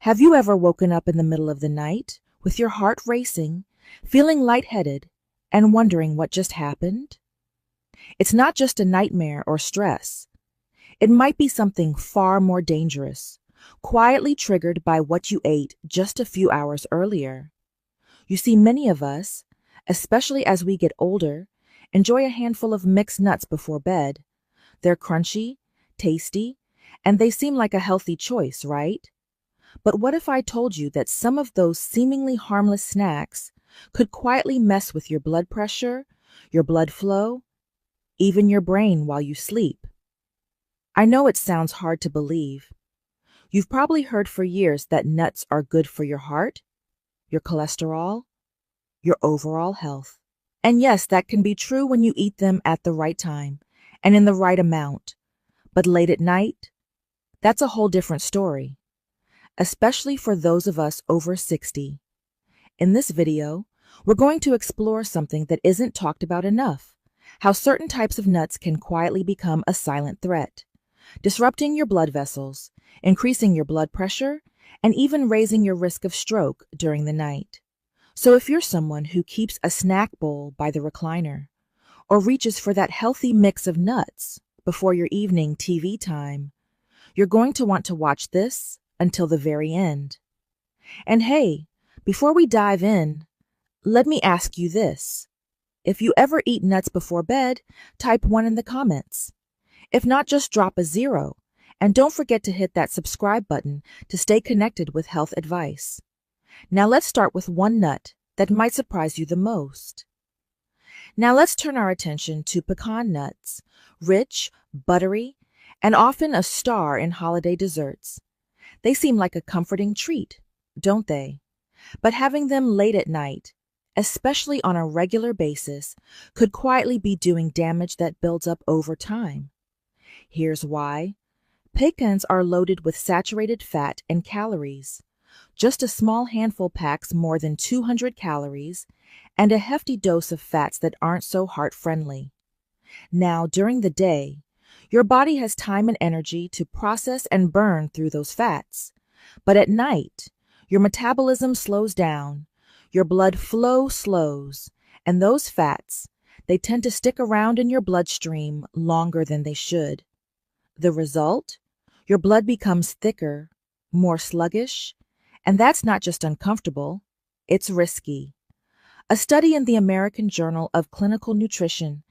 Have you ever woken up in the middle of the night with your heart racing, feeling lightheaded, and wondering what just happened? It's not just a nightmare or stress. It might be something far more dangerous, quietly triggered by what you ate just a few hours earlier. You see, many of us, especially as we get older, enjoy a handful of mixed nuts before bed. They're crunchy, tasty, and they seem like a healthy choice, right? But what if I told you that some of those seemingly harmless snacks could quietly mess with your blood pressure, your blood flow, even your brain while you sleep? I know it sounds hard to believe. You've probably heard for years that nuts are good for your heart, your cholesterol, your overall health. And yes, that can be true when you eat them at the right time and in the right amount. But late at night, that's a whole different story, especially for those of us over 60. In this video, we're going to explore something that isn't talked about enough: how certain types of nuts can quietly become a silent threat, disrupting your blood vessels, increasing your blood pressure, and even raising your risk of stroke during the night. So if you're someone who keeps a snack bowl by the recliner, or reaches for that healthy mix of nuts before your evening TV time, you're going to want to watch this until the very end. And hey, before we dive in, let me ask you this. If you ever eat nuts before bed, type 1 in the comments. If not, just drop a 0. And don't forget to hit that subscribe button to stay connected with health advice. Now let's start with one nut that might surprise you the most. Now let's turn our attention to pecan nuts, rich, buttery, and often a star in holiday desserts. They seem like a comforting treat, don't they? But having them late at night, especially on a regular basis, could quietly be doing damage that builds up over time. Here's why. Pecans are loaded with saturated fat and calories. Just a small handful packs more than 200 calories and a hefty dose of fats that aren't so heart-friendly. Now, during the day, your body has time and energy to process and burn through those fats. But at night, your metabolism slows down, your blood flow slows, and those fats, they tend to stick around in your bloodstream longer than they should. The result? Your blood becomes thicker, more sluggish, and that's not just uncomfortable, it's risky. A study in the American Journal of Clinical Nutrition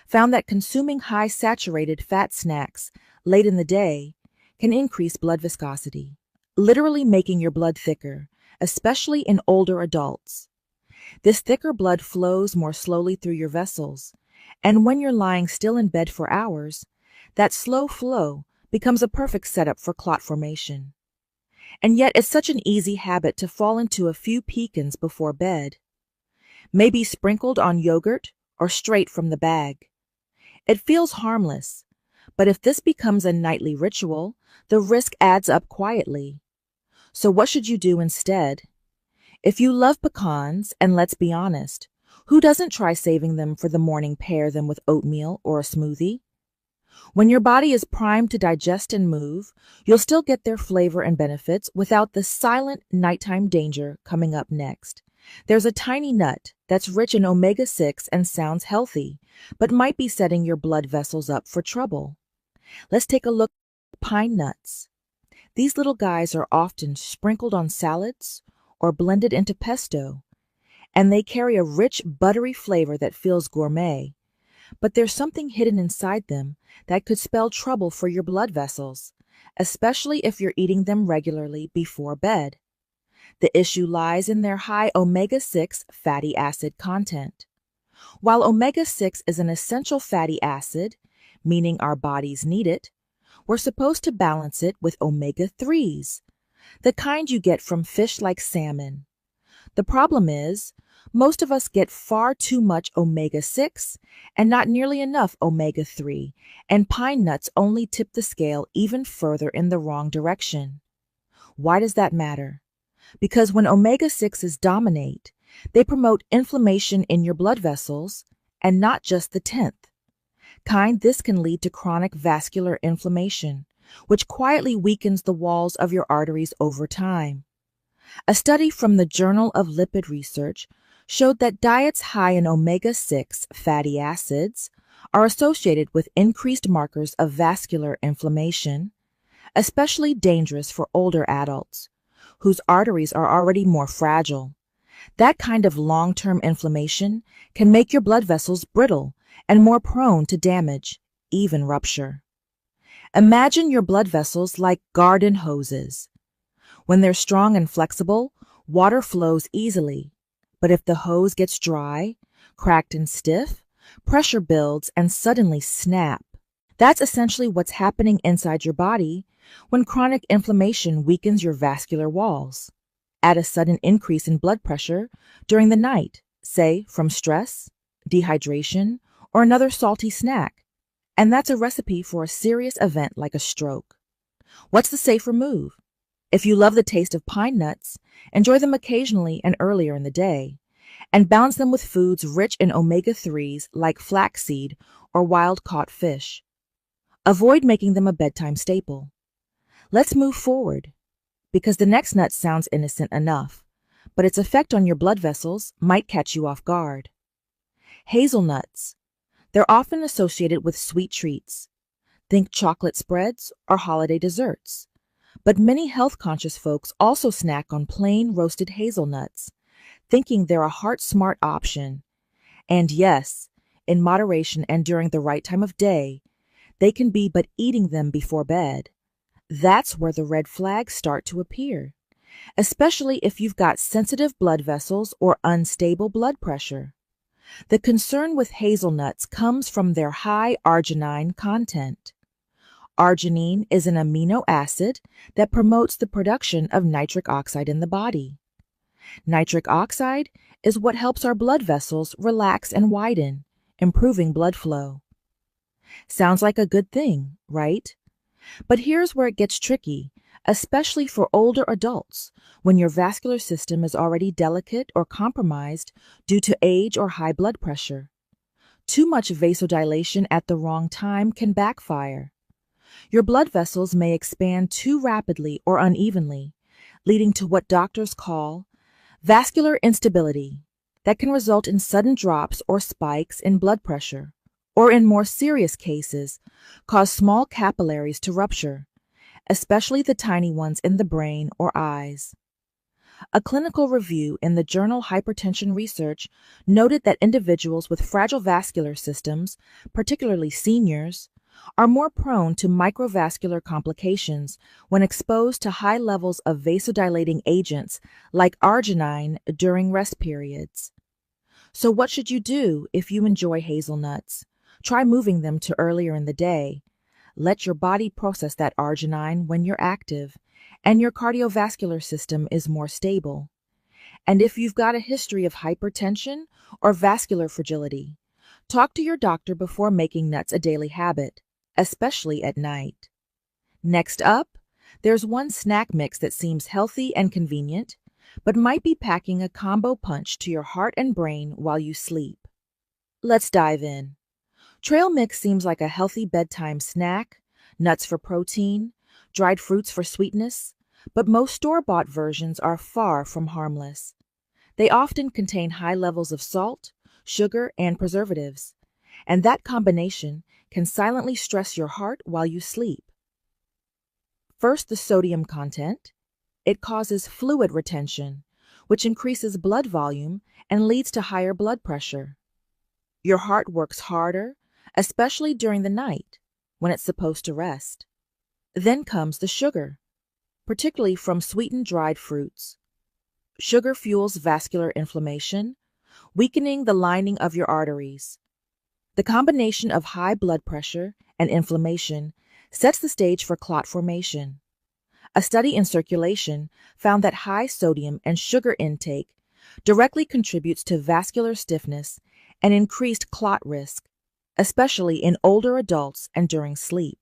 found that consuming high saturated fat snacks late in the day can increase blood viscosity, literally making your blood thicker, especially in older adults. This thicker blood flows more slowly through your vessels, and when you're lying still in bed for hours, that slow flow becomes a perfect setup for clot formation. And yet it's such an easy habit to fall into a few pecans before bed, maybe sprinkled on yogurt or straight from the bag. It feels harmless, but if this becomes a nightly ritual, the risk adds up quietly. So what should you do instead? If you love pecans, and let's be honest, who doesn't try saving them for the morning, pair them with oatmeal or a smoothie? When your body is primed to digest and move, you'll still get their flavor and benefits without the silent nighttime danger coming up next. There's a tiny nut that's rich in omega-6 and sounds healthy, but might be setting your blood vessels up for trouble. Let's take a look at pine nuts. These little guys are often sprinkled on salads or blended into pesto, and they carry a rich, buttery flavor that feels gourmet. But there's something hidden inside them that could spell trouble for your blood vessels, especially if you're eating them regularly before bed. The issue lies in their high omega-6 fatty acid content. While omega-6 is an essential fatty acid, meaning our bodies need it, we're supposed to balance it with omega-3s, the kind you get from fish like salmon. The problem is, most of us get far too much omega-6 and not nearly enough omega-3, and pine nuts only tip the scale even further in the wrong direction. Why does that matter? Because when omega-6s dominate, they promote inflammation in your blood vessels, and not just the 10th kind. This can lead to chronic vascular inflammation, which quietly weakens the walls of your arteries over time. A study from the Journal of Lipid Research showed that diets high in omega-6 fatty acids are associated with increased markers of vascular inflammation, especially dangerous for older adults, whose arteries are already more fragile. That kind of long-term inflammation can make your blood vessels brittle and more prone to damage, even rupture. Imagine your blood vessels like garden hoses. When they're strong and flexible, water flows easily. But if the hose gets dry, cracked and stiff, pressure builds and suddenly snap. That's essentially what's happening inside your body when chronic inflammation weakens your vascular walls. Add a sudden increase in blood pressure during the night, say from stress, dehydration, or another salty snack, and that's a recipe for a serious event like a stroke. What's the safer move? If you love the taste of pine nuts, enjoy them occasionally and earlier in the day, and balance them with foods rich in omega-3s like flaxseed or wild-caught fish. Avoid making them a bedtime staple. Let's move forward, because the next nut sounds innocent enough, but its effect on your blood vessels might catch you off guard. Hazelnuts. They're often associated with sweet treats. Think chocolate spreads or holiday desserts. But many health-conscious folks also snack on plain roasted hazelnuts, thinking they're a heart-smart option. And yes, in moderation and during the right time of day, they can be, but eating them before bed, that's where the red flags start to appear, especially if you've got sensitive blood vessels or unstable blood pressure. The concern with hazelnuts comes from their high arginine content. Arginine is an amino acid that promotes the production of nitric oxide in the body. Nitric oxide is what helps our blood vessels relax and widen, improving blood flow. Sounds like a good thing, right? But here's where it gets tricky, especially for older adults, when your vascular system is already delicate or compromised due to age or high blood pressure. Too much vasodilation at the wrong time can backfire. Your blood vessels may expand too rapidly or unevenly, leading to what doctors call vascular instability that can result in sudden drops or spikes in blood pressure, or in more serious cases, cause small capillaries to rupture, especially the tiny ones in the brain or eyes. A clinical review in the journal Hypertension Research noted that individuals with fragile vascular systems, particularly seniors, are more prone to microvascular complications when exposed to high levels of vasodilating agents like arginine during rest periods. So what should you do if you enjoy hazelnuts? Try moving them to earlier in the day. Let your body process that arginine when you're active and your cardiovascular system is more stable. And if you've got a history of hypertension or vascular fragility, talk to your doctor before making nuts a daily habit, especially at night. Next up, there's one snack mix that seems healthy and convenient, but might be packing a combo punch to your heart and brain while you sleep. Let's dive in. Trail mix seems like a healthy bedtime snack, nuts for protein, dried fruits for sweetness, but most store-bought versions are far from harmless. They often contain high levels of salt, sugar, and preservatives, and that combination can silently stress your heart while you sleep. First, the sodium content. It causes fluid retention, which increases blood volume and leads to higher blood pressure. Your heart works harder, especially during the night, when it's supposed to rest. Then comes the sugar, particularly from sweetened dried fruits. Sugar fuels vascular inflammation, weakening the lining of your arteries. The combination of high blood pressure and inflammation sets the stage for clot formation. A study in Circulation found that high sodium and sugar intake directly contributes to vascular stiffness and increased clot risk, especially in older adults and during sleep.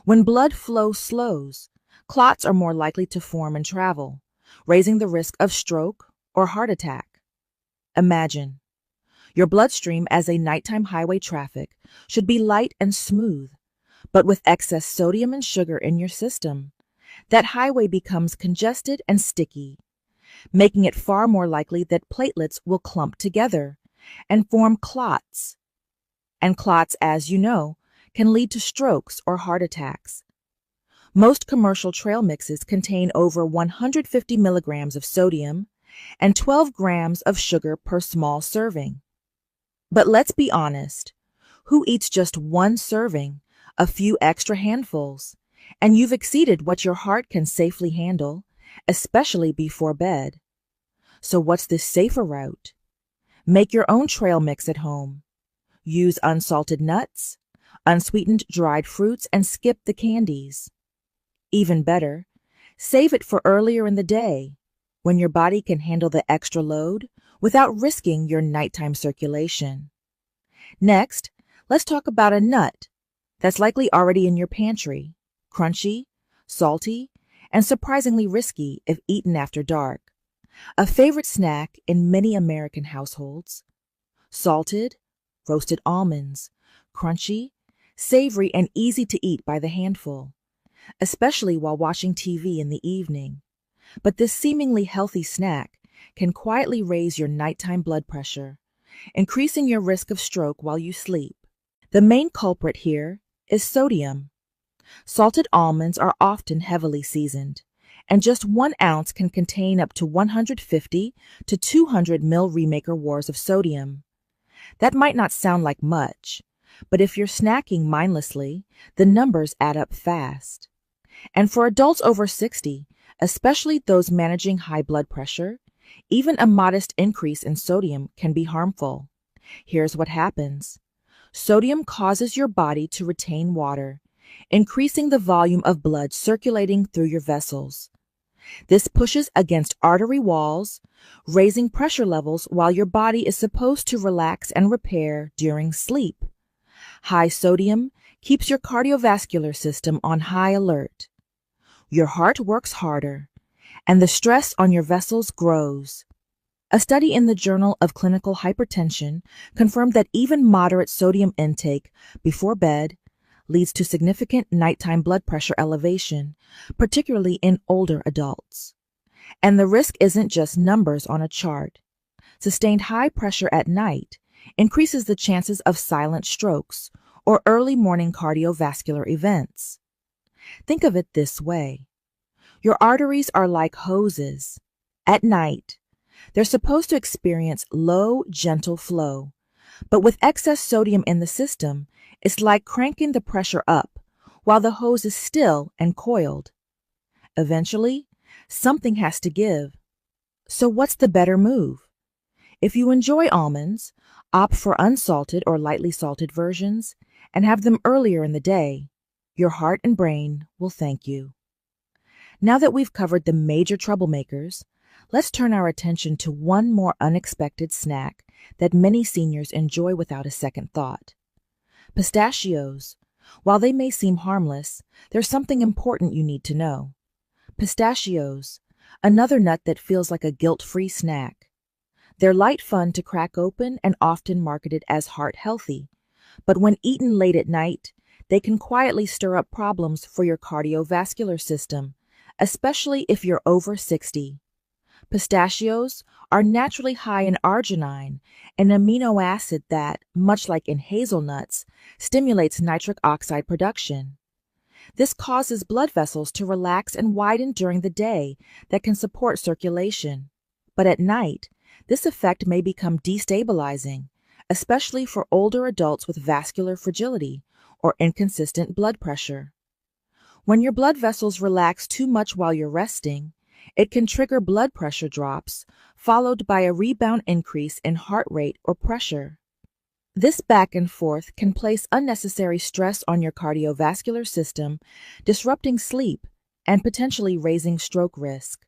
When blood flow slows, clots are more likely to form and travel, raising the risk of stroke or heart attack. Imagine, your bloodstream as a nighttime highway traffic should be light and smooth, But with excess sodium and sugar in your system, that highway becomes congested and sticky, making it far more likely that platelets will clump together and form clots. And clots, as you know, can lead to strokes or heart attacks. Most commercial trail mixes contain over 150 milligrams of sodium and 12 grams of sugar per small serving. But let's be honest, who eats just one serving, a few extra handfuls, and you've exceeded what your heart can safely handle, especially before bed? So what's the safer route? Make your own trail mix at home. Use unsalted nuts, unsweetened dried fruits, and skip the candies. Even better, save it for earlier in the day, when your body can handle the extra load without risking your nighttime circulation. Next, let's talk about a nut that's likely already in your pantry, crunchy, salty, and surprisingly risky if eaten after dark. A favorite snack in many American households: salted, roasted almonds, crunchy, savory, and easy to eat by the handful, especially while watching TV in the evening. But this seemingly healthy snack can quietly raise your nighttime blood pressure, increasing your risk of stroke while you sleep. The main culprit here is sodium. Salted almonds are often heavily seasoned, and just 1 ounce can contain up to 150 to 200 ml Remaker Wars of sodium. That might not sound like much, but if you're snacking mindlessly, the numbers add up fast. And for adults over 60, especially those managing high blood pressure, even a modest increase in sodium can be harmful. Here's what happens. Sodium causes your body to retain water, increasing the volume of blood circulating through your vessels. This pushes against artery walls, raising pressure levels while your body is supposed to relax and repair during sleep. High sodium keeps your cardiovascular system on high alert. Your heart works harder, and the stress on your vessels grows. A study in the Journal of Clinical Hypertension confirmed that even moderate sodium intake before bed leads to significant nighttime blood pressure elevation, particularly in older adults. And the risk isn't just numbers on a chart. Sustained high pressure at night increases the chances of silent strokes or early morning cardiovascular events. Think of it this way. Your arteries are like hoses. At night, they're supposed to experience low, gentle flow. But with excess sodium in the system, it's like cranking the pressure up while the hose is still and coiled. Eventually, something has to give. So what's the better move? If you enjoy almonds, opt for unsalted or lightly salted versions and have them earlier in the day. Your heart and brain will thank you. Now that we've covered the major troublemakers, let's turn our attention to one more unexpected snack that many seniors enjoy without a second thought. Pistachios. While they may seem harmless, there's something important you need to know. Pistachios, another nut that feels like a guilt-free snack. They're light fun to crack open and often marketed as heart-healthy, but when eaten late at night, they can quietly stir up problems for your cardiovascular system, especially if you're over 60. Pistachios are naturally high in arginine, an amino acid that, much like in hazelnuts, stimulates nitric oxide production. This causes blood vessels to relax and widen during the day that can support circulation. But at night, this effect may become destabilizing, especially for older adults with vascular fragility or inconsistent blood pressure. When your blood vessels relax too much while you're resting, it can trigger blood pressure drops, followed by a rebound increase in heart rate or pressure. This back and forth can place unnecessary stress on your cardiovascular system, disrupting sleep and potentially raising stroke risk.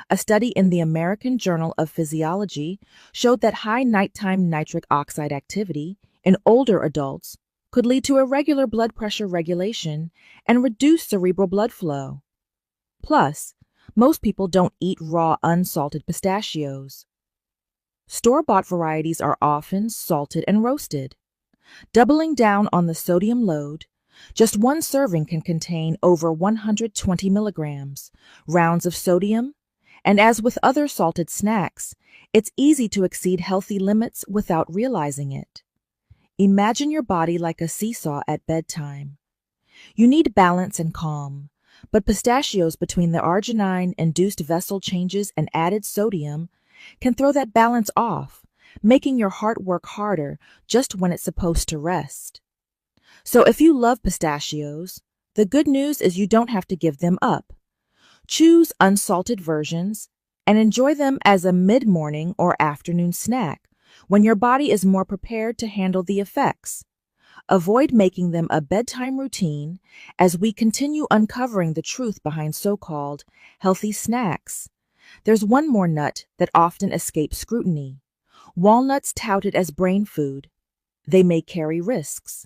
A study in the American Journal of Physiology showed that high nighttime nitric oxide activity in older adults could lead to irregular blood pressure regulation and reduce cerebral blood flow. Plus, most people don't eat raw, unsalted pistachios. Store-bought varieties are often salted and roasted. Doubling down on the sodium load, Just one serving can contain over 120 milligrams, rounds of sodium, and as with other salted snacks, it's easy to exceed healthy limits without realizing it. Imagine your body like a seesaw at bedtime. You need balance and calm, but pistachios between the arginine-induced vessel changes and added sodium can throw that balance off, making your heart work harder just when it's supposed to rest. So if you love pistachios, the good news is you don't have to give them up. Choose unsalted versions and enjoy them as a mid-morning or afternoon snack when your body is more prepared to handle the effects. Avoid making them a bedtime routine as we continue uncovering the truth behind so-called healthy snacks. There's one more nut that often escapes scrutiny. Walnuts touted as brain food. They may carry risks.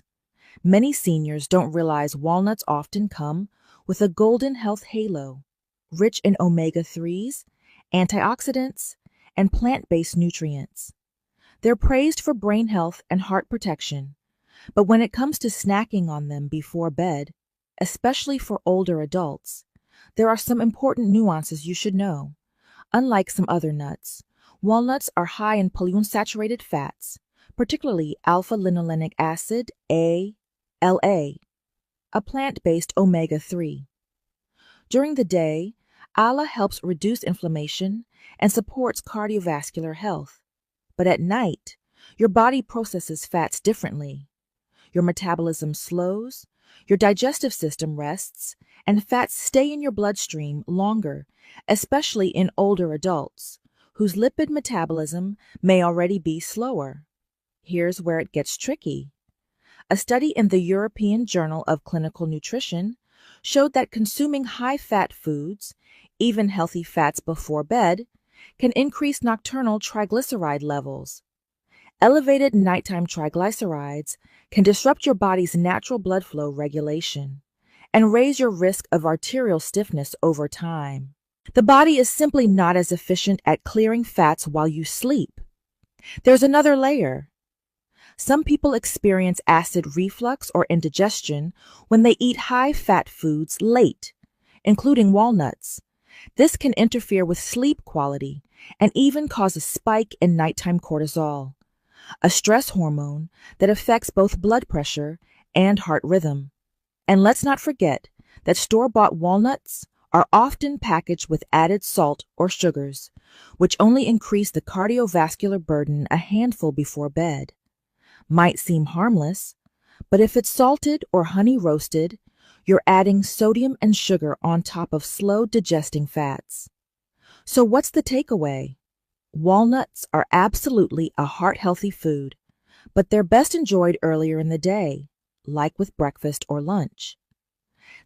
Many seniors don't realize walnuts often come with a golden health halo, rich in omega-3s, antioxidants, and plant-based nutrients. They're praised for brain health and heart protection, but when it comes to snacking on them before bed, especially for older adults, there are some important nuances you should know. Unlike some other nuts, walnuts are high in polyunsaturated fats, particularly alpha-linolenic acid, ALA, a plant-based omega-3. During the day, ALA helps reduce inflammation and supports cardiovascular health. But at night, your body processes fats differently. Your metabolism slows, your digestive system rests, and fats stay in your bloodstream longer, especially in older adults, whose lipid metabolism may already be slower. Here's where it gets tricky. A study in the European Journal of Clinical Nutrition showed that consuming high-fat foods, even healthy fats before bed, can increase nocturnal triglyceride levels. Elevated nighttime triglycerides can disrupt your body's natural blood flow regulation and raise your risk of arterial stiffness over time. The body is simply not as efficient at clearing fats while you sleep. There's another layer. Some people experience acid reflux or indigestion when they eat high-fat foods late, including walnuts. This can interfere with sleep quality and even cause a spike in nighttime cortisol, a stress hormone that affects both blood pressure and heart rhythm. And let's not forget that store-bought walnuts are often packaged with added salt or sugars, which only increase the cardiovascular burden a handful before bed. Might seem harmless, but if it's salted or honey roasted, you're adding sodium and sugar on top of slow digesting fats. So what's the takeaway? Walnuts are absolutely a heart-healthy food, but they're best enjoyed earlier in the day, like with breakfast or lunch.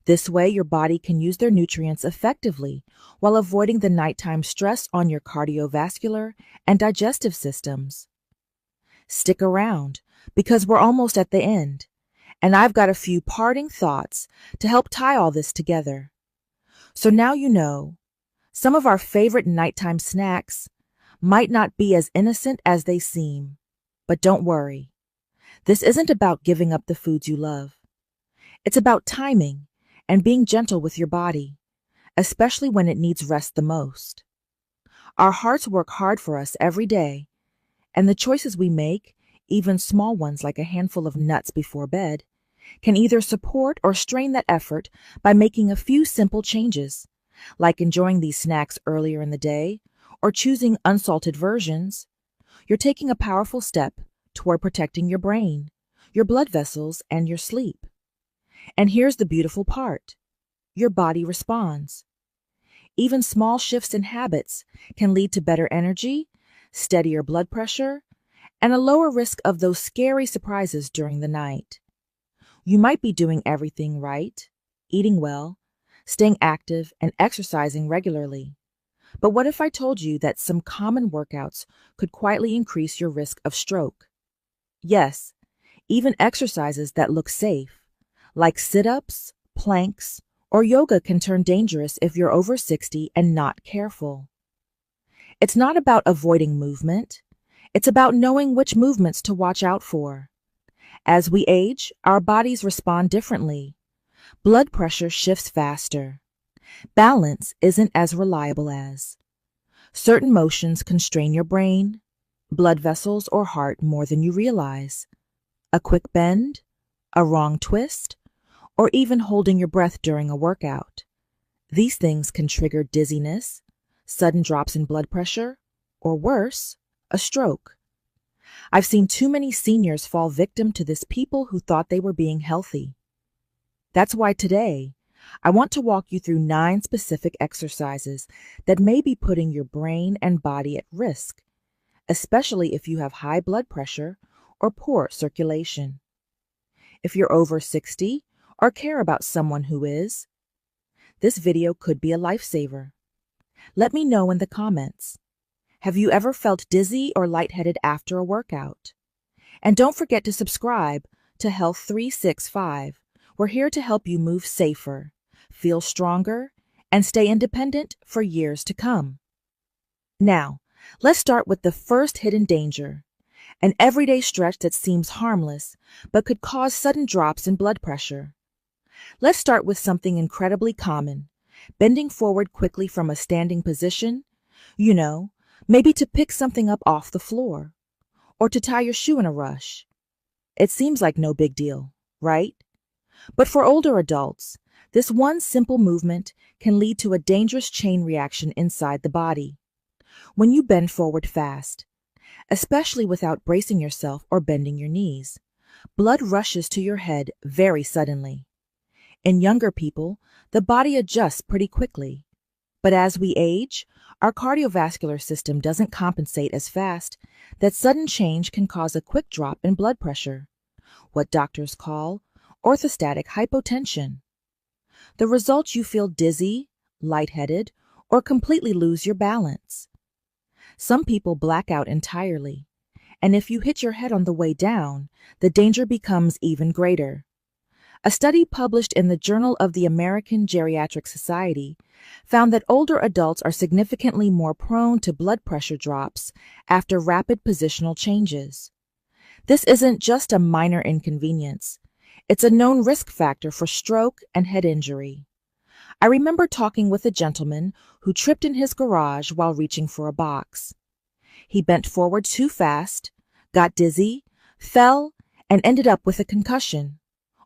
This way, your body can use their nutrients effectively while avoiding the nighttime stress on your cardiovascular and digestive systems. Stick around, because we're almost at the end, and I've got a few parting thoughts to help tie all this together. So now you know, some of our favorite nighttime snacks might not be as innocent as they seem, but don't worry. This isn't about giving up the foods you love. It's about timing and being gentle with your body, especially when it needs rest the most. Our hearts work hard for us every day, and the choices we make, even small ones like a handful of nuts before bed, can either support or strain that effort by making a few simple changes, like enjoying these snacks earlier in the day or choosing unsalted versions. You're taking a powerful step toward protecting your brain, your blood vessels, and your sleep. And here's the beautiful part. Your body responds. Even small shifts in habits can lead to better energy, steadier blood pressure, and a lower risk of those scary surprises during the night. You might be doing everything right, eating well, staying active, and exercising regularly. But what if I told you that some common workouts could quietly increase your risk of stroke? Yes, even exercises that look safe, like sit-ups, planks, or yoga can turn dangerous if you're over 60 and not careful. It's not about avoiding movement. It's about knowing which movements to watch out for. As we age, our bodies respond differently. Blood pressure shifts faster. Balance isn't as reliable as. Certain motions constrain your brain, blood vessels, or heart more than you realize. A quick bend, a wrong twist, or even holding your breath during a workout. These things can trigger dizziness, sudden drops in blood pressure, or worse, a stroke. I've seen too many seniors fall victim to this, people who thought they were being healthy. That's why today, I want to walk you through 9 specific exercises that may be putting your brain and body at risk, especially if you have high blood pressure or poor circulation. If you're over 60 or care about someone who is, this video could be a lifesaver. Let me know in the comments. Have you ever felt dizzy or lightheaded after a workout? And don't forget to subscribe to Health 365. We're here to help you move safer, feel stronger, and stay independent for years to come. Now, let's start with the first hidden danger, an everyday stretch that seems harmless but could cause sudden drops in blood pressure. Let's start with something incredibly common, bending forward quickly from a standing position, maybe to pick something up off the floor, or to tie your shoe in a rush. It seems like no big deal, right? But for older adults, this one simple movement can lead to a dangerous chain reaction inside the body. When you bend forward fast, especially without bracing yourself or bending your knees, blood rushes to your head very suddenly. In younger people, the body adjusts pretty quickly. But as we age, our cardiovascular system doesn't compensate as fast. That sudden change can cause a quick drop in blood pressure, what doctors call orthostatic hypotension. The result, you feel dizzy, lightheaded, or completely lose your balance. Some people black out entirely, and if you hit your head on the way down, the danger becomes even greater. A study published in the Journal of the American Geriatric Society found that older adults are significantly more prone to blood pressure drops after rapid positional changes. This isn't just a minor inconvenience. It's a known risk factor for stroke and head injury. I remember talking with a gentleman who tripped in his garage while reaching for a box. He bent forward too fast, got dizzy, fell, and ended up with a concussion,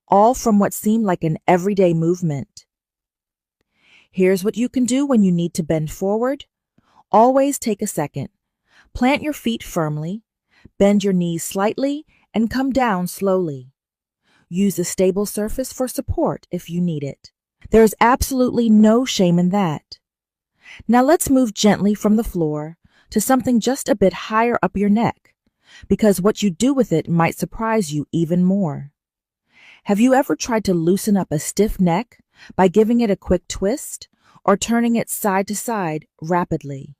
all from what seemed like an everyday movement. Here's what you can do when you need to bend forward. Always take a second. Plant your feet firmly, bend your knees slightly, and come down slowly. Use a stable surface for support if you need it. There is absolutely no shame in that. Now let's move gently from the floor to something just a bit higher up your neck, because what you do with it might surprise you even more. Have you ever tried to loosen up a stiff neck by giving it a quick twist or turning it side to side rapidly?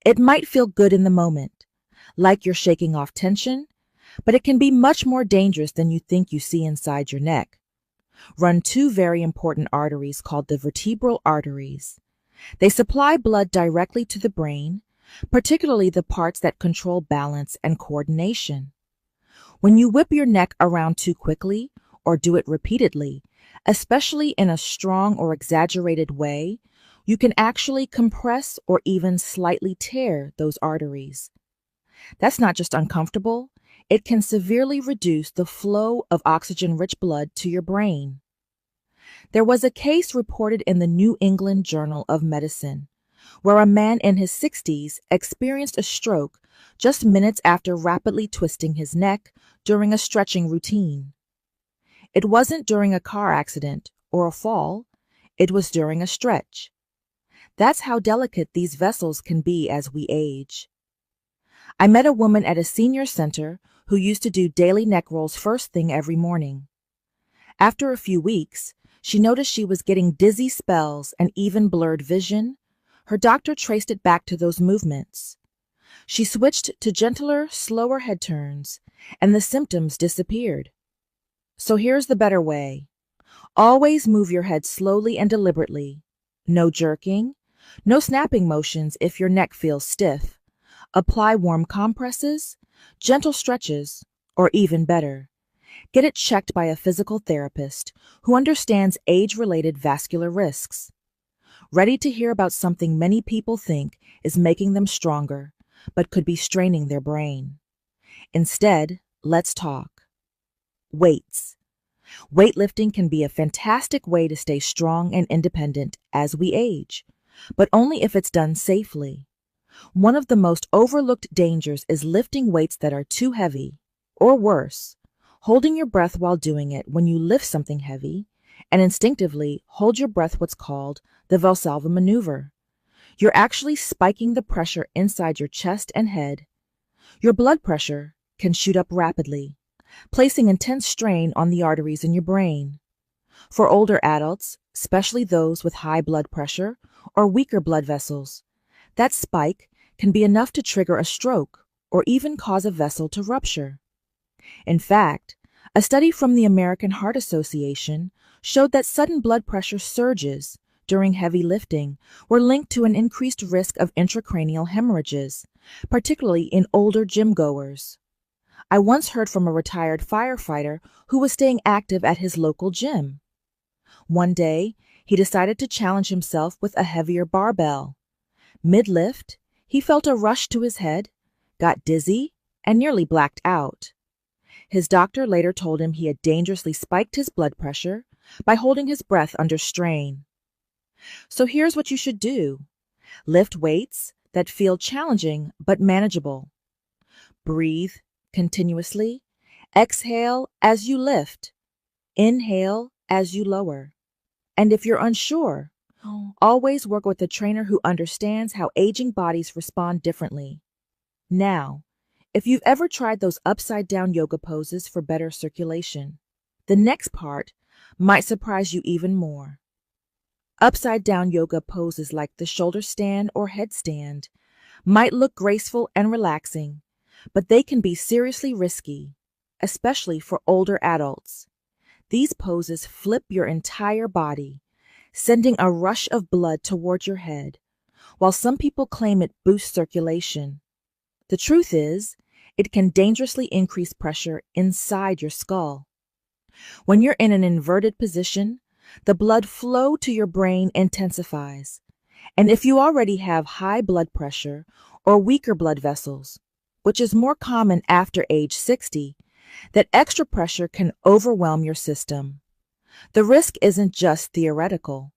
It might feel good in the moment, like you're shaking off tension, but it can be much more dangerous than you think you see inside your neck. Run 2 very important arteries called the vertebral arteries. They supply blood directly to the brain, particularly the parts that control balance and coordination. When you whip your neck around too quickly or do it repeatedly, especially in a strong or exaggerated way, you can actually compress or even slightly tear those arteries. That's not just uncomfortable, it can severely reduce the flow of oxygen-rich blood to your brain. There was a case reported in the New England Journal of Medicine, where a man in his 60s experienced a stroke just minutes after rapidly twisting his neck during a stretching routine. It wasn't during a car accident or a fall, it was during a stretch. That's how delicate these vessels can be as we age. I met a woman at a senior center who used to do daily neck rolls first thing every morning. After a few weeks, she noticed she was getting dizzy spells and even blurred vision. Her doctor traced it back to those movements. She switched to gentler, slower head turns, and the symptoms disappeared. So here's the better way. Always move your head slowly and deliberately. No jerking, no snapping motions if your neck feels stiff. Apply warm compresses, gentle stretches, or even better, Get it checked by a physical therapist who understands age-related vascular risks. Ready to hear about something many people think is making them stronger, but could be straining their brain. Instead, let's talk. Weights. Weightlifting can be a fantastic way to stay strong and independent as we age, but only if it's done safely. One of the most overlooked dangers is lifting weights that are too heavy, or worse, holding your breath while doing it when you lift something heavy, and instinctively hold your breath, what's called the Valsalva maneuver. You're actually spiking the pressure inside your chest and head. Your blood pressure can shoot up rapidly, placing intense strain on the arteries in your brain. For older adults, especially those with high blood pressure or weaker blood vessels, that spike can be enough to trigger a stroke or even cause a vessel to rupture. In fact, a study from the American Heart Association showed that sudden blood pressure surges during heavy lifting were linked to an increased risk of intracranial hemorrhages, particularly in older gym goers. I once heard from a retired firefighter who was staying active at his local gym. One day, he decided to challenge himself with a heavier barbell. Mid-lift, he felt a rush to his head, got dizzy, and nearly blacked out. His doctor later told him he had dangerously spiked his blood pressure by holding his breath under strain. So here's what you should do. Lift weights that feel challenging but manageable. Breathe continuously. Exhale as you lift. Inhale as you lower. And if you're unsure, always work with a trainer who understands how aging bodies respond differently. Now, if you've ever tried those upside-down yoga poses for better circulation, the next part might surprise you even more. Upside-down yoga poses like the shoulder stand or headstand might look graceful and relaxing, but they can be seriously risky, especially for older adults. These poses flip your entire body, sending a rush of blood toward your head, while some people claim it boosts circulation. The truth is, it can dangerously increase pressure inside your skull. When you're in an inverted position, the blood flow to your brain intensifies. And if you already have high blood pressure or weaker blood vessels, which is more common after age 60, that extra pressure can overwhelm your system. The risk isn't just theoretical.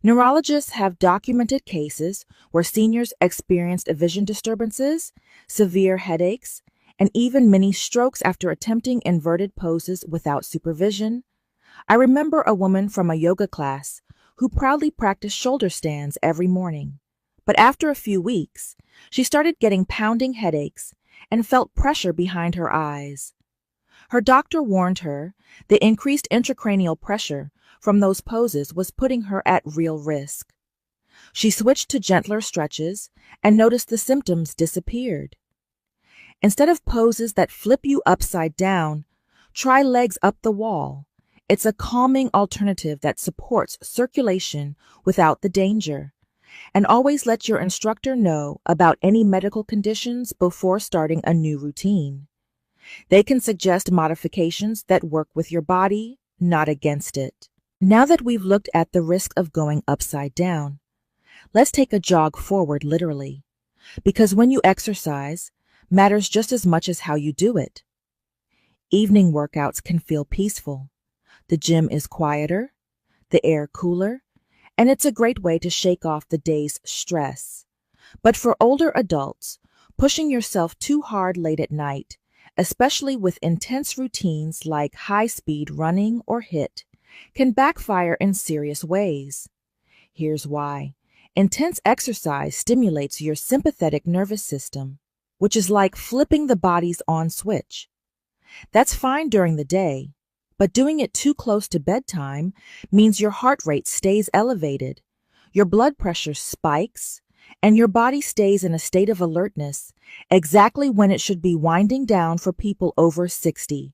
Neurologists have documented cases where seniors experienced vision disturbances, severe headaches, and even mini strokes after attempting inverted poses without supervision. I remember a woman from a yoga class who proudly practiced shoulder stands every morning. But after a few weeks, she started getting pounding headaches and felt pressure behind her eyes. Her doctor warned her the increased intracranial pressure from those poses was putting her at real risk. She switched to gentler stretches and noticed the symptoms disappeared. Instead of poses that flip you upside down, try legs up the wall. It's a calming alternative that supports circulation without the danger. And always let your instructor know about any medical conditions before starting a new routine. They can suggest modifications that work with your body, not against it. Now that we've looked at the risk of going upside down, let's take a jog forward literally, because when you exercise, matters just as much as how you do it. Evening workouts can feel peaceful. The gym is quieter, the air cooler, and it's a great way to shake off the day's stress. But for older adults, pushing yourself too hard late at night, especially with intense routines like high-speed running or HIIT, can backfire in serious ways. Here's why. Intense exercise stimulates your sympathetic nervous system, which is like flipping the body's on switch. That's fine during the day, but doing it too close to bedtime means your heart rate stays elevated, your blood pressure spikes, and your body stays in a state of alertness exactly when it should be winding down for people over 60.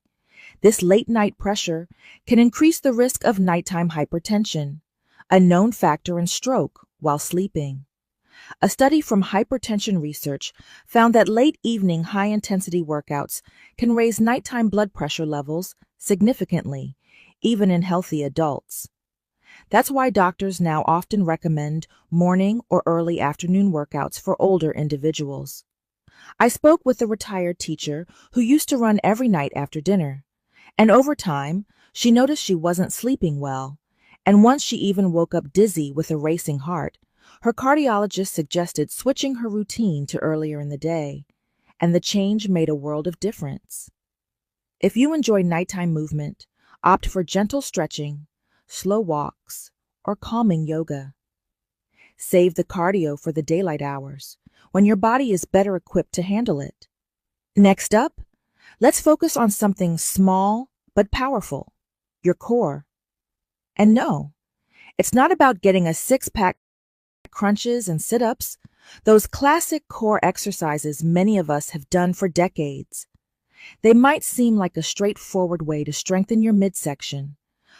This late-night pressure can increase the risk of nighttime hypertension, a known factor in stroke while sleeping. A study from hypertension research found that late evening high-intensity workouts can raise nighttime blood pressure levels significantly, even in healthy adults. That's why doctors now often recommend morning or early afternoon workouts for older individuals. I spoke with a retired teacher who used to run every night after dinner, and over time, she noticed she wasn't sleeping well, and once she even woke up dizzy with a racing heart. Her cardiologist suggested switching her routine to earlier in the day, and the change made a world of difference. If you enjoy nighttime movement, opt for gentle stretching, slow walks, or calming yoga. Save the cardio for the daylight hours, when your body is better equipped to handle it. Next up, let's focus on something small but powerful, your core. And no, it's not about getting a six-pack crunches and sit-ups, those classic core exercises many of us have done for decades. They might seem like a straightforward way to strengthen your midsection,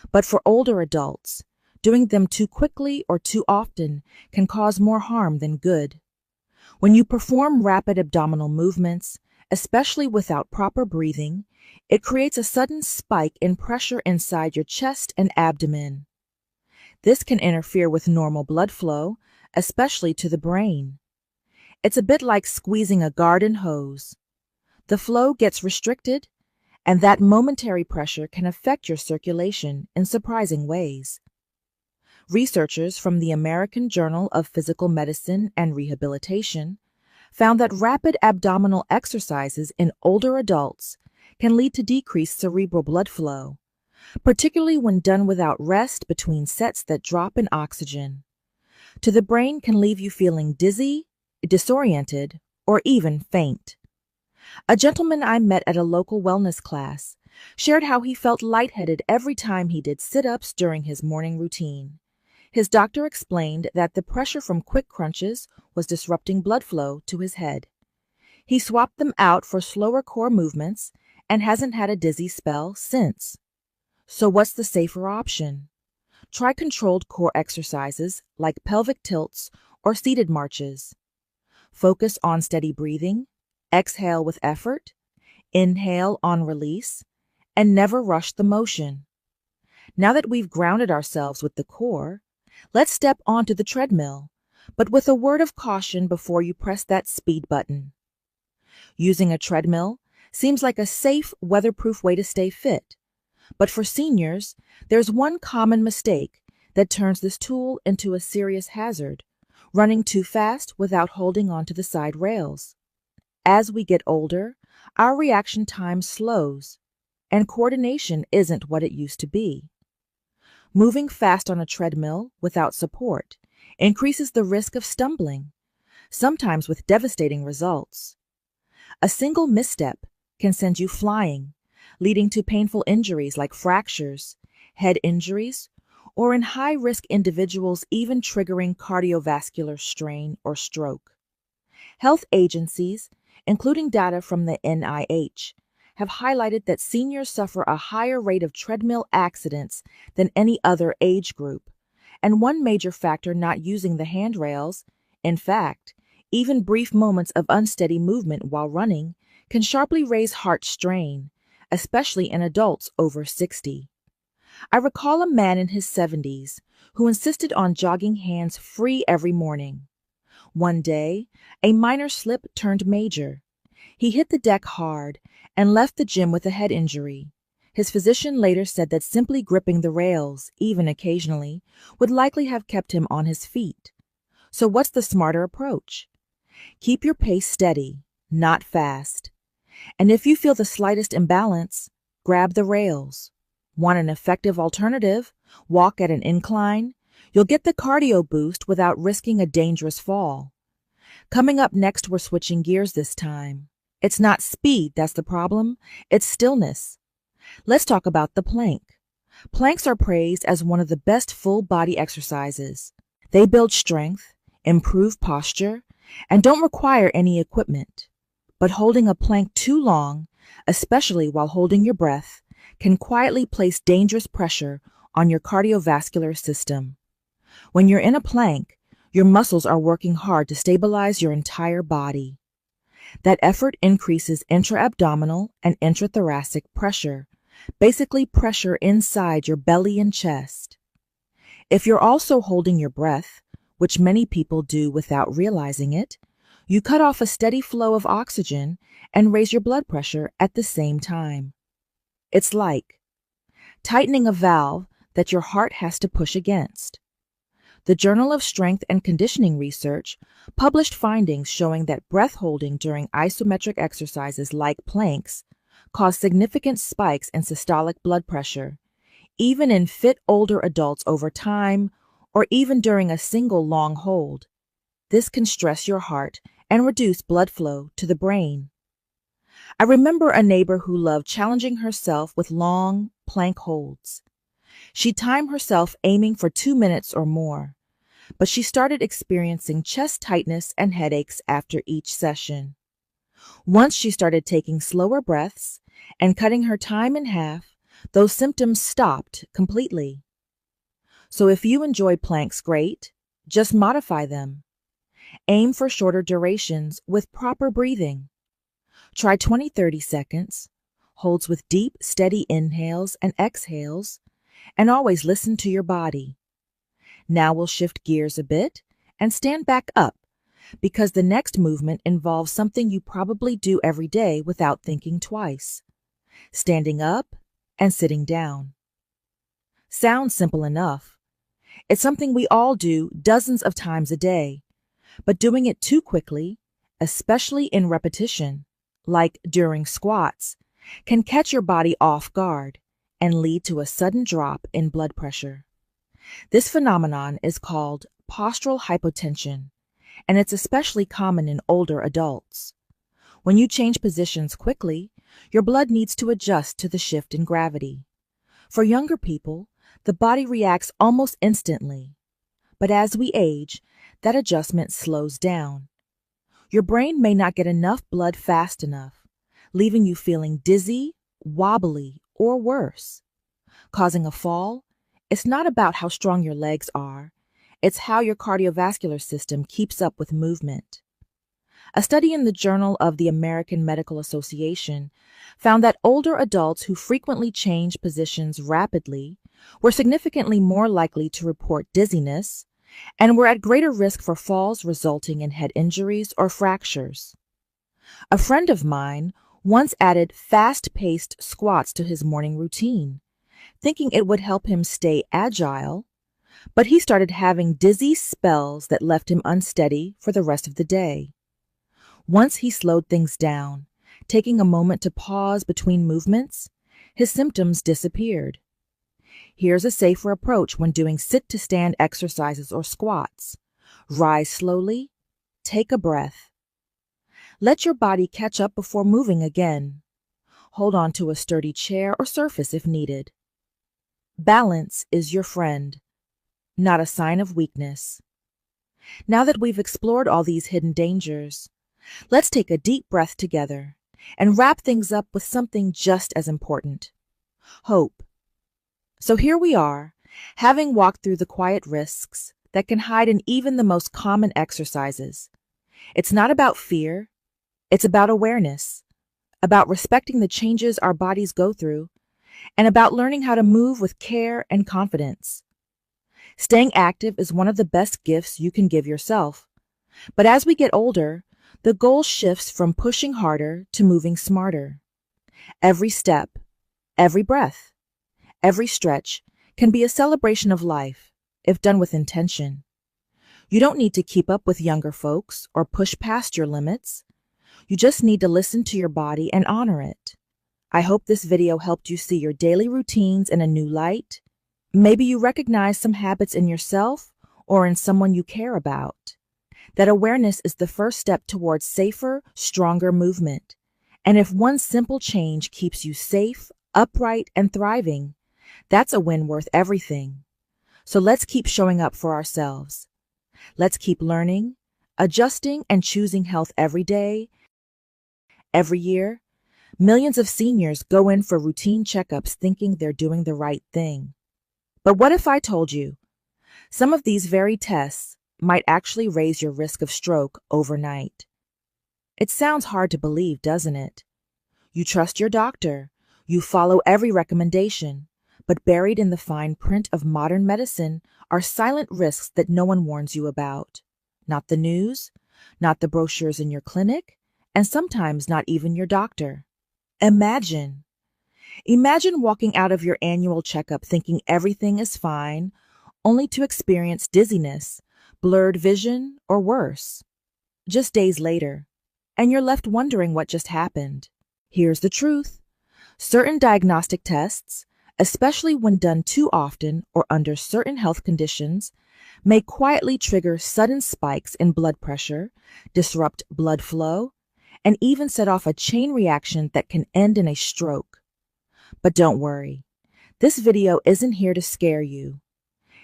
but for older adults, doing them too quickly or too often can cause more harm than good. When you perform rapid abdominal movements, especially without proper breathing, it creates a sudden spike in pressure inside your chest and abdomen. This can interfere with normal blood flow, especially to the brain. It's a bit like squeezing a garden hose. The flow gets restricted, and that momentary pressure can affect your circulation in surprising ways. Researchers from the American Journal of Physical Medicine and Rehabilitation found that rapid abdominal exercises in older adults can lead to decreased cerebral blood flow, particularly when done without rest between sets that drop in oxygen. To the brain can leave you feeling dizzy, disoriented, or even faint. A gentleman I met at a local wellness class shared how he felt lightheaded every time he did sit-ups during his morning routine. His doctor explained that the pressure from quick crunches was disrupting blood flow to his head. He swapped them out for slower core movements and hasn't had a dizzy spell since. So what's the safer option? Try controlled core exercises like pelvic tilts or seated marches. Focus on steady breathing, exhale with effort, inhale on release, and never rush the motion. Now that we've grounded ourselves with the core, let's step onto the treadmill, but with a word of caution before you press that speed button. Using a treadmill seems like a safe, weatherproof way to stay fit. But for seniors, there's one common mistake that turns this tool into a serious hazard: running too fast without holding onto the side rails. As we get older, our reaction time slows, and coordination isn't what it used to be. Moving fast on a treadmill without support increases the risk of stumbling, sometimes with devastating results. A single misstep can send you flying, leading to painful injuries like fractures, head injuries, or in high-risk individuals even triggering cardiovascular strain or stroke. Health agencies, including data from the NIH, have highlighted that seniors suffer a higher rate of treadmill accidents than any other age group, and one major factor not using the handrails. In fact, even brief moments of unsteady movement while running can sharply raise heart strain, especially in adults over 60. I recall a man in his 70s who insisted on jogging hands-free every morning. One day, a minor slip turned major. He hit the deck hard and left the gym with a head injury. His physician later said that simply gripping the rails, even occasionally, would likely have kept him on his feet. So what's the smarter approach? Keep your pace steady, not fast. And if you feel the slightest imbalance, grab the rails. Want an effective alternative? Walk at an incline? You'll get the cardio boost without risking a dangerous fall. Coming up next, we're switching gears this time. It's not speed that's the problem, it's stillness. Let's talk about the plank. Planks are praised as one of the best full-body exercises. They build strength, improve posture, and don't require any equipment. But holding a plank too long, especially while holding your breath, can quietly place dangerous pressure on your cardiovascular system. When you're in a plank, Your muscles are working hard to stabilize your entire body. That effort increases intra-abdominal and intrathoracic pressure, basically pressure inside your belly and chest. If you're also holding your breath, which many people do without realizing it, you cut off a steady flow of oxygen and raise your blood pressure at the same time. It's like tightening a valve that your heart has to push against. The Journal of Strength and Conditioning Research published findings showing that breath holding during isometric exercises like planks cause significant spikes in systolic blood pressure, even in fit older adults over time or even during a single long hold. This can stress your heart and reduce blood flow to the brain. I remember a neighbor who loved challenging herself with long plank holds. She'd time herself aiming for 2 minutes or more, but she started experiencing chest tightness and headaches after each session. Once she started taking slower breaths and cutting her time in half, those symptoms stopped completely. So if you enjoy planks, great, just modify them. Aim for shorter durations with proper breathing. Try 20-30 seconds, holds with deep, steady inhales and exhales, and always listen to your body. Now we'll shift gears a bit and stand back up, because the next movement involves something you probably do every day without thinking twice: standing up and sitting down. Sounds simple enough. It's something we all do dozens of times a day, but doing it too quickly, especially in repetition, like during squats, can catch your body off guard and lead to a sudden drop in blood pressure. This phenomenon is called postural hypotension, and it's especially common in older adults. When you change positions quickly, your blood needs to adjust to the shift in gravity. For younger people, the body reacts almost instantly, but as we age, that adjustment slows down. Your brain may not get enough blood fast enough, leaving you feeling dizzy, wobbly, or worse. Causing a fall, it's not about how strong your legs are, it's how your cardiovascular system keeps up with movement. A study in the Journal of the American Medical Association found that older adults who frequently change positions rapidly were significantly more likely to report dizziness and were at greater risk for falls resulting in head injuries or fractures. A friend of mine once added fast-paced squats to his morning routine, thinking it would help him stay agile, but he started having dizzy spells that left him unsteady for the rest of the day. Once he slowed things down, taking a moment to pause between movements, his symptoms disappeared. Here's a safer approach when doing sit-to-stand exercises or squats. Rise slowly, take a breath. Let your body catch up before moving again. Hold on to a sturdy chair or surface if needed. Balance is your friend, not a sign of weakness. Now that we've explored all these hidden dangers, let's take a deep breath together and wrap things up with something just as important: hope. So here we are, having walked through the quiet risks that can hide in even the most common exercises. It's not about fear, it's about awareness, about respecting the changes our bodies go through, and about learning how to move with care and confidence. Staying active is one of the best gifts you can give yourself. But as we get older, the goal shifts from pushing harder to moving smarter. Every step, every breath, every stretch can be a celebration of life if done with intention. You don't need to keep up with younger folks or push past your limits. You just need to listen to your body and honor it. I hope this video helped you see your daily routines in a new light. Maybe you recognize some habits in yourself or in someone you care about. That awareness is the first step towards safer, stronger movement. And if one simple change keeps you safe, upright, and thriving, that's a win worth everything. So let's keep showing up for ourselves. Let's keep learning, adjusting, and choosing health every day. Every year, millions of seniors go in for routine checkups thinking they're doing the right thing. But what if I told you some of these very tests might actually raise your risk of stroke overnight. It sounds hard to believe, doesn't it? You trust your doctor, you follow every recommendation, but buried in the fine print of modern medicine are silent risks that no one warns you about. Not the news, not the brochures in your clinic, and sometimes not even your doctor. Imagine walking out of your annual checkup thinking everything is fine, only to experience dizziness, blurred vision, or worse. Just days later, and you're left wondering what just happened. Here's the truth. Certain diagnostic tests, especially when done too often or under certain health conditions, may quietly trigger sudden spikes in blood pressure, disrupt blood flow, and even set off a chain reaction that can end in a stroke. But don't worry. This video isn't here to scare you.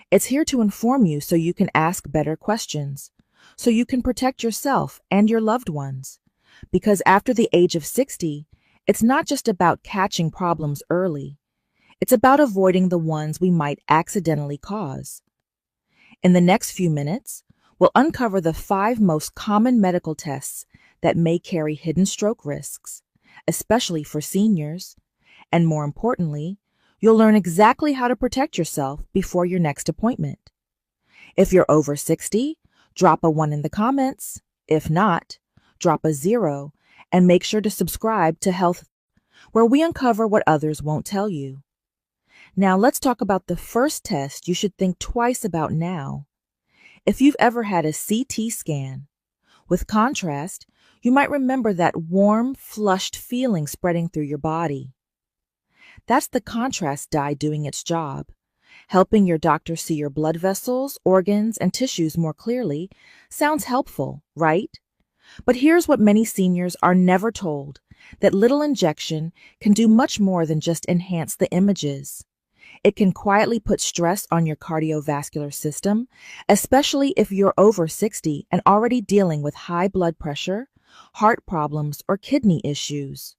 It's here to inform you so you can ask better questions, so you can protect yourself and your loved ones. Because after the age of 60, it's not just about catching problems early. It's about avoiding the ones we might accidentally cause. In the next few minutes, we'll uncover the 5 most common medical tests that may carry hidden stroke risks, especially for seniors. And more importantly, you'll learn exactly how to protect yourself before your next appointment. If you're over 60, drop a 1 in the comments. If not, drop a 0, and make sure to subscribe to Health, where we uncover what others won't tell you. Now let's talk about the first test you should think twice about now. If you've ever had a CT scan, with contrast, you might remember that warm, flushed feeling spreading through your body. That's the contrast dye doing its job, helping your doctor see your blood vessels, organs, and tissues more clearly. Sounds helpful, right? But here's what many seniors are never told, that little injection can do much more than just enhance the images. It can quietly put stress on your cardiovascular system, especially if you're over 60 and already dealing with high blood pressure, heart problems, or kidney issues.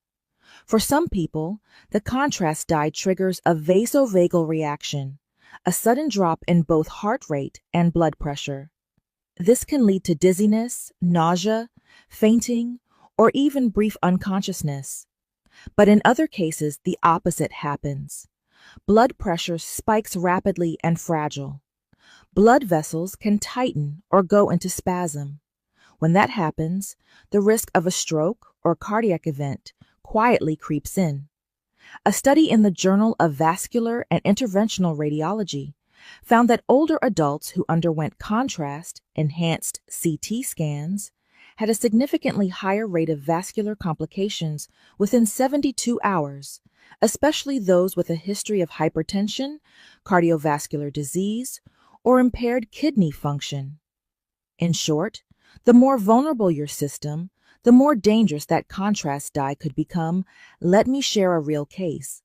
For some people, the contrast dye triggers a vasovagal reaction, a sudden drop in both heart rate and blood pressure. This can lead to dizziness, nausea, fainting, or even brief unconsciousness. But in other cases, the opposite happens. Blood pressure spikes rapidly and fragile. Blood vessels can tighten or go into spasm. When that happens, the risk of a stroke or cardiac event quietly creeps in. A study in the Journal of Vascular and Interventional Radiology found that older adults who underwent contrast-enhanced CT scans had a significantly higher rate of vascular complications within 72 hours, especially those with a history of hypertension, cardiovascular disease, or impaired kidney function. In short, the more vulnerable your system, the more dangerous that contrast dye could become. Let me share a real case.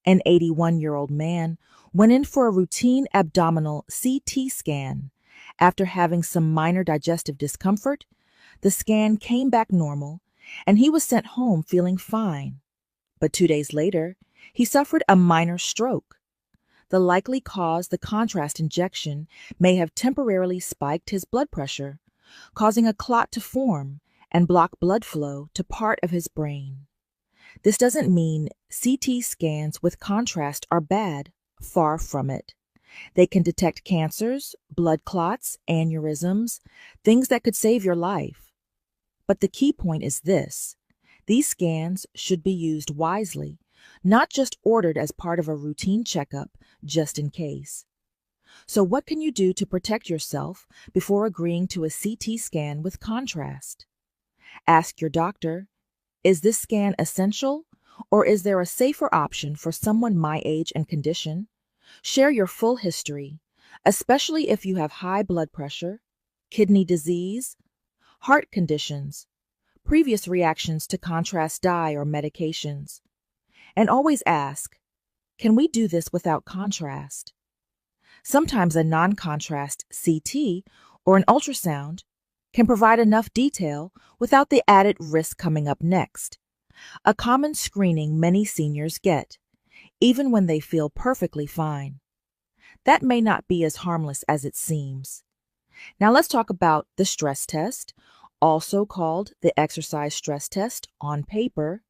An 81-year-old man went in for a routine abdominal CT scan. After having some minor digestive discomfort, the scan came back normal, and he was sent home feeling fine. But 2 days later, he suffered a minor stroke. The likely cause, the contrast injection, may have temporarily spiked his blood pressure, causing a clot to form and block blood flow to part of his brain. This doesn't mean CT scans with contrast are bad. Far from it. They can detect cancers, blood clots, aneurysms, things that could save your life. But the key point is this: these scans should be used wisely, not just ordered as part of a routine checkup, just in case. So what can you do to protect yourself before agreeing to a CT scan with contrast? Ask your doctor, is this scan essential, or is there a safer option for someone my age and condition? Share your full history, especially if you have high blood pressure, kidney disease, heart conditions, previous reactions to contrast dye or medications. And always ask, can we do this without contrast? Sometimes a non-contrast CT or an ultrasound can provide enough detail without the added risk coming up next, a common screening many seniors get, even when they feel perfectly fine. That may not be as harmless as it seems. Now let's talk about the stress test, also called the exercise stress test on paper.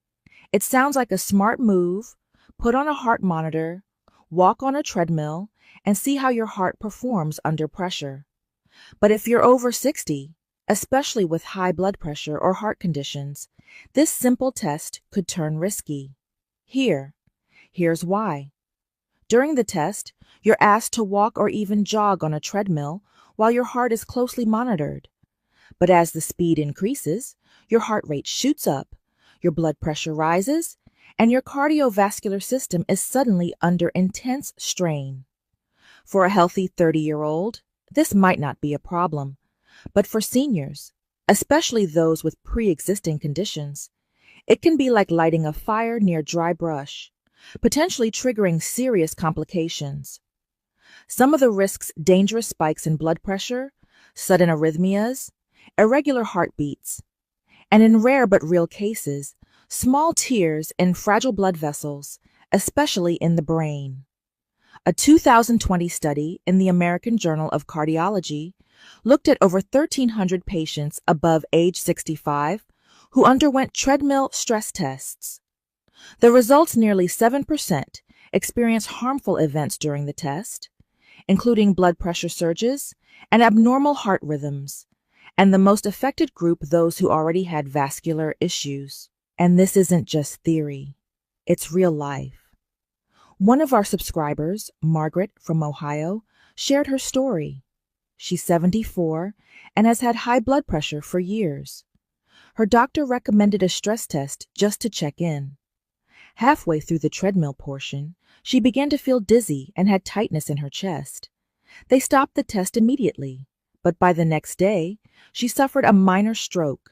It sounds like a smart move. Put on a heart monitor, walk on a treadmill, and see how your heart performs under pressure. But if you're over 60, especially with high blood pressure or heart conditions, this simple test could turn risky. Here's why. During the test, you're asked to walk or even jog on a treadmill while your heart is closely monitored. But as the speed increases, your heart rate shoots up, your blood pressure rises, and your cardiovascular system is suddenly under intense strain. For a healthy 30-year-old, this might not be a problem, but for seniors, especially those with pre-existing conditions, it can be like lighting a fire near dry brush, potentially triggering serious complications. Some of the risks: dangerous spikes in blood pressure, sudden arrhythmias, irregular heartbeats, and in rare but real cases, small tears in fragile blood vessels, especially in the brain. A 2020 study in the American Journal of Cardiology looked at over 1,300 patients above age 65 who underwent treadmill stress tests. The results: nearly 7% experienced harmful events during the test, including blood pressure surges and abnormal heart rhythms, and the most affected group those who already had vascular issues. And this isn't just theory, it's real life. One of our subscribers, Margaret from Ohio, shared her story. She's 74 and has had high blood pressure for years. Her doctor recommended a stress test just to check in. Halfway through the treadmill portion, she began to feel dizzy and had tightness in her chest. They stopped the test immediately, but by the next day, she suffered a minor stroke.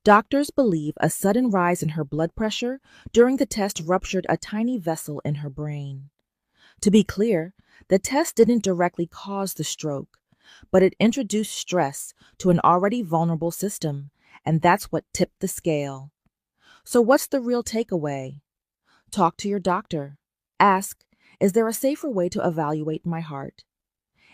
Doctors believe a sudden rise in her blood pressure during the test ruptured a tiny vessel in her brain. To be clear, the test didn't directly cause the stroke, but it introduced stress to an already vulnerable system, and that's what tipped the scale. So what's the real takeaway? Talk to your doctor. Ask, is there a safer way to evaluate my heart?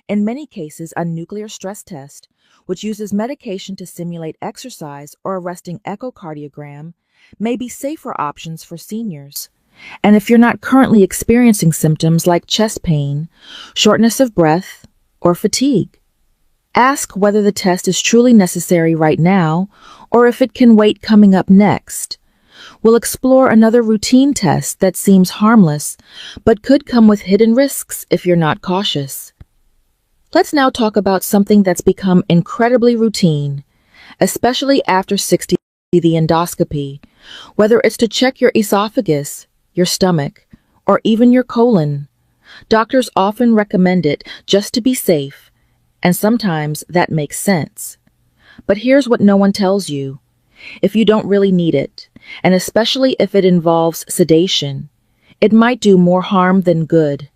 In many cases, a nuclear stress test, which uses medication to simulate exercise or a resting echocardiogram, may be safer options for seniors. And if you're not currently experiencing symptoms like chest pain, shortness of breath, or fatigue, ask whether the test is truly necessary right now or if it can wait coming up next. We'll explore another routine test that seems harmless, but could come with hidden risks if you're not cautious. Let's now talk about something that's become incredibly routine, especially after 60, the endoscopy, whether it's to check your esophagus, your stomach, or even your colon. Doctors often recommend it just to be safe, and sometimes that makes sense. But here's what no one tells you. If you don't really need it, and especially if it involves sedation, it might do more harm than good.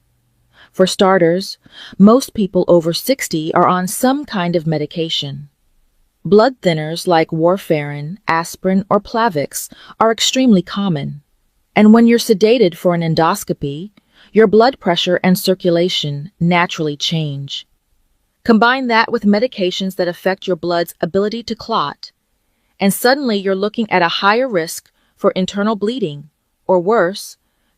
For starters, most people over 60 are on some kind of medication. Blood thinners like warfarin, aspirin, or Plavix are extremely common. And when you're sedated for an endoscopy, your blood pressure and circulation naturally change. Combine that with medications that affect your blood's ability to clot, and suddenly you're looking at a higher risk for internal bleeding, or worse,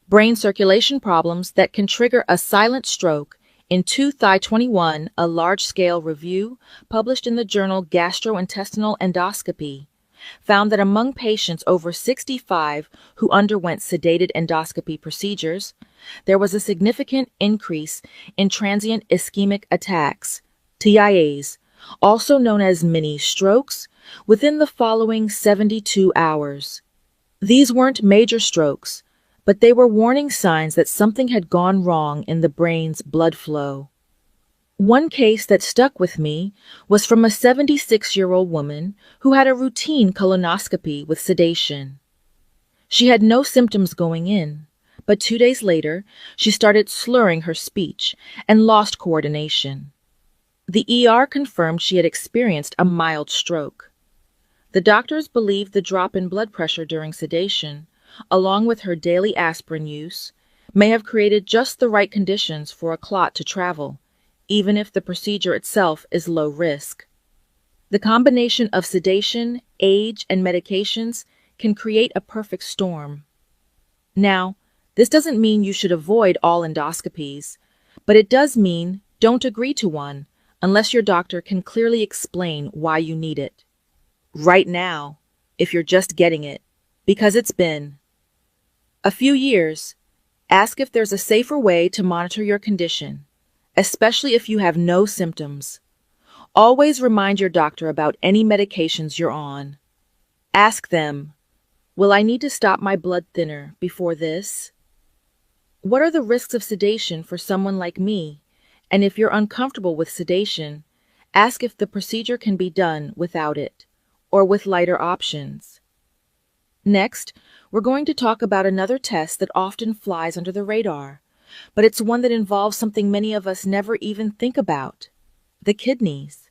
brain circulation problems that can trigger a silent stroke. In 2021, a large-scale review published in the journal Gastrointestinal Endoscopy found that among patients over 65 who underwent sedated endoscopy procedures, there was a significant increase in transient ischemic attacks, TIAs, also known as mini strokes, within the following 72 hours. These weren't major strokes, but they were warning signs that something had gone wrong in the brain's blood flow. One case that stuck with me was from a 76-year-old woman who had a routine colonoscopy with sedation. She had no symptoms going in, but 2 days later, she started slurring her speech and lost coordination. The ER confirmed she had experienced a mild stroke. The doctors believed the drop in blood pressure during sedation, along with her daily aspirin use, may have created just the right conditions for a clot to travel, even if the procedure itself is low risk. The combination of sedation, age, and medications can create a perfect storm. Now, this doesn't mean you should avoid all endoscopies, but it does mean don't agree to one unless your doctor can clearly explain why you need it. Right now, if you're just getting it, because it's been a few years, ask if there's a safer way to monitor your condition, especially if you have no symptoms. Always remind your doctor about any medications you're on. Ask them, will I need to stop my blood thinner before this? What are the risks of sedation for someone like me? And if you're uncomfortable with sedation, ask if the procedure can be done without it, or with lighter options. Next, we're going to talk about another test that often flies under the radar, but it's one that involves something many of us never even think about: the kidneys.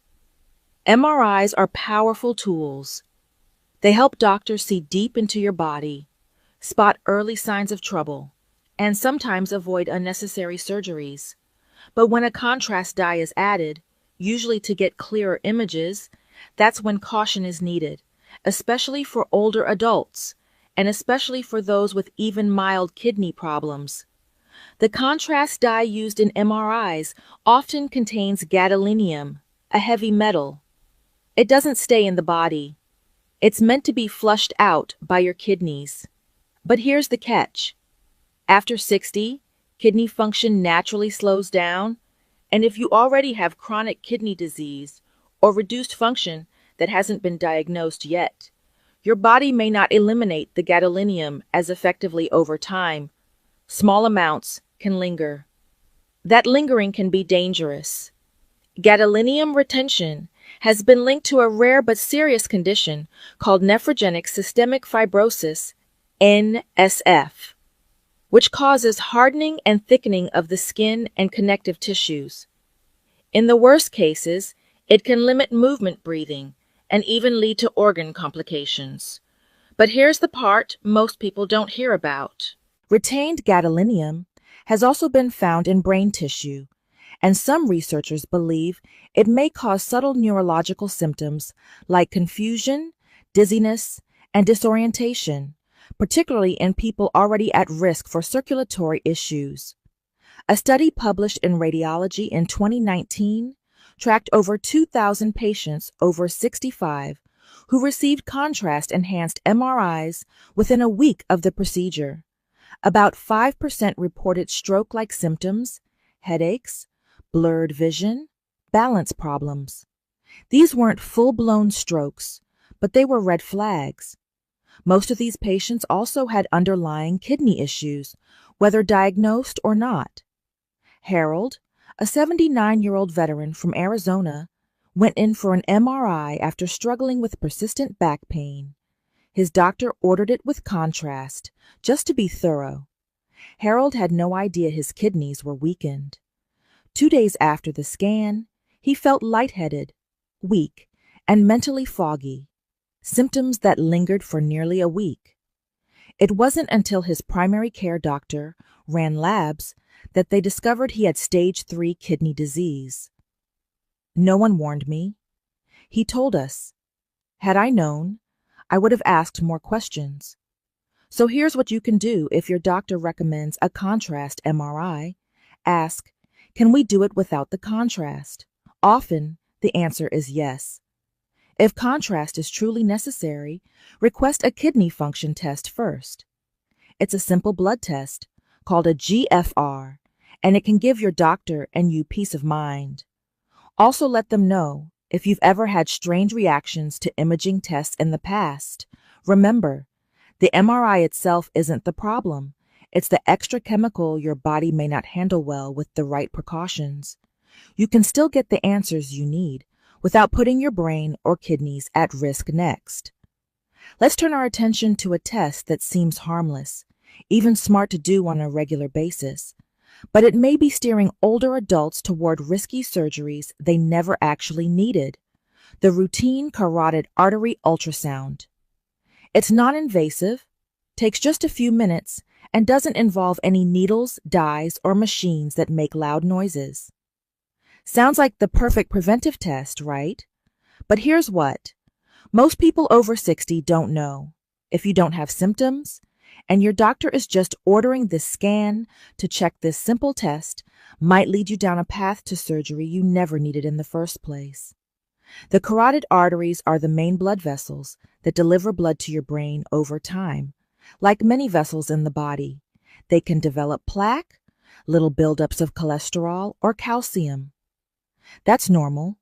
MRIs are powerful tools. They help doctors see deep into your body, spot early signs of trouble, and sometimes avoid unnecessary surgeries. But when a contrast dye is added, usually to get clearer images, that's when caution is needed, especially for older adults, and especially for those with even mild kidney problems. The contrast dye used in MRIs often contains gadolinium, a heavy metal. It doesn't stay in the body. It's meant to be flushed out by your kidneys. But here's the catch. After 60, kidney function naturally slows down, and if you already have chronic kidney disease or reduced function that hasn't been diagnosed yet, your body may not eliminate the gadolinium as effectively over time. Small amounts can linger. That lingering can be dangerous. Gadolinium retention has been linked to a rare but serious condition called nephrogenic systemic fibrosis, NSF, which causes hardening and thickening of the skin and connective tissues. In the worst cases, it can limit movement, breathing, and even lead to organ complications. But here's the part most people don't hear about. Retained gadolinium has also been found in brain tissue, and some researchers believe it may cause subtle neurological symptoms like confusion, dizziness, and disorientation, particularly in people already at risk for circulatory issues. A study published in Radiology in 2019 tracked over 2,000 patients over 65 who received contrast-enhanced MRIs within a week of the procedure. About 5% reported stroke-like symptoms, headaches, blurred vision, balance problems. These weren't full-blown strokes, but they were red flags. Most of these patients also had underlying kidney issues, whether diagnosed or not. Harold, a 79-year-old veteran from Arizona, went in for an MRI after struggling with persistent back pain. His doctor ordered it with contrast, just to be thorough. Harold had no idea his kidneys were weakened. 2 days after the scan, he felt lightheaded, weak, and mentally foggy, symptoms that lingered for nearly a week. It wasn't until his primary care doctor ran labs that they discovered he had stage 3 kidney disease. No one warned me. He told us. Had I known, I would have asked more questions. So here's what you can do if your doctor recommends a contrast MRI. Ask, can we do it without the contrast? Often, the answer is yes. If contrast is truly necessary, request a kidney function test first. It's a simple blood test called a GFR, and it can give your doctor and you peace of mind. Also let them know if you've ever had strange reactions to imaging tests in the past. Remember, the MRI itself isn't the problem. It's the extra chemical your body may not handle well with the right precautions. You can still get the answers you need without putting your brain or kidneys at risk next. Let's turn our attention to a test that seems harmless, even smart to do on a regular basis, but it may be steering older adults toward risky surgeries they never actually needed: the routine carotid artery ultrasound. It's non-invasive, takes just a few minutes, and doesn't involve any needles, dyes, or machines that make loud noises. Sounds like the perfect preventive test, right? But here's what. Most people over 60 don't know. If you don't have symptoms, and your doctor is just ordering this scan to check this simple test, might lead you down a path to surgery you never needed in the first place. The carotid arteries are the main blood vessels that deliver blood to your brain over time. Like many vessels in the body, they can develop plaque, little buildups of cholesterol, or calcium. That's normal,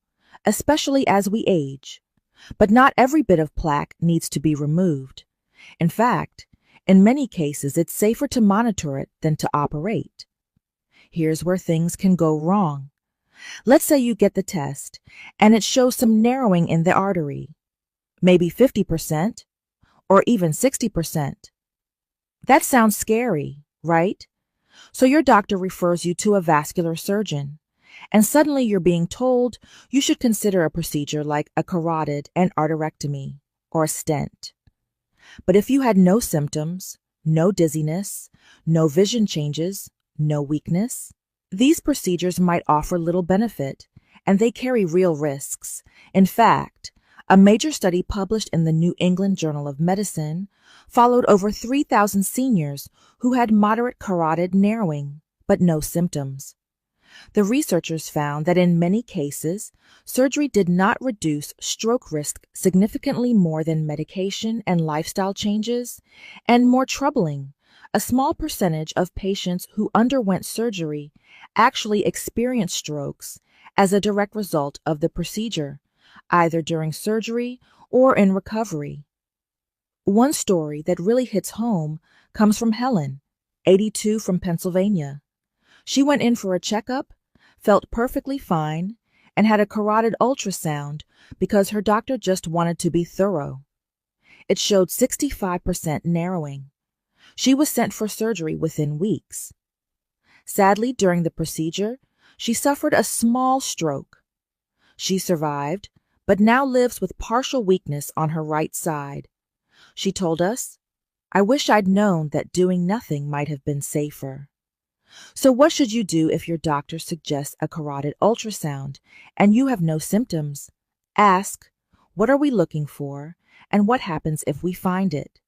especially as we age. But not every bit of plaque needs to be removed. In fact, in many cases, it's safer to monitor it than to operate. Here's where things can go wrong. Let's say you get the test, and it shows some narrowing in the artery, maybe 50% or even 60%. That sounds scary, right? So your doctor refers you to a vascular surgeon, and suddenly you're being told you should consider a procedure like a carotid endarterectomy or a stent. But if you had no symptoms, no dizziness, no vision changes, no weakness, these procedures might offer little benefit, and they carry real risks. In fact, a major study published in the New England Journal of Medicine followed over 3,000 seniors who had moderate carotid narrowing, but no symptoms. The researchers found that in many cases, surgery did not reduce stroke risk significantly more than medication and lifestyle changes, and more troubling, a small percentage of patients who underwent surgery actually experienced strokes as a direct result of the procedure, either during surgery or in recovery. One story that really hits home comes from Helen, 82, from Pennsylvania. She went in for a checkup, felt perfectly fine, and had a carotid ultrasound because her doctor just wanted to be thorough. It showed 65% narrowing. She was sent for surgery within weeks. Sadly, during the procedure, she suffered a small stroke. She survived, but now lives with partial weakness on her right side. She told us, "I wish I'd known that doing nothing might have been safer." So what should you do if your doctor suggests a carotid ultrasound and you have no symptoms? Ask, what are we looking for, and what happens if we find it?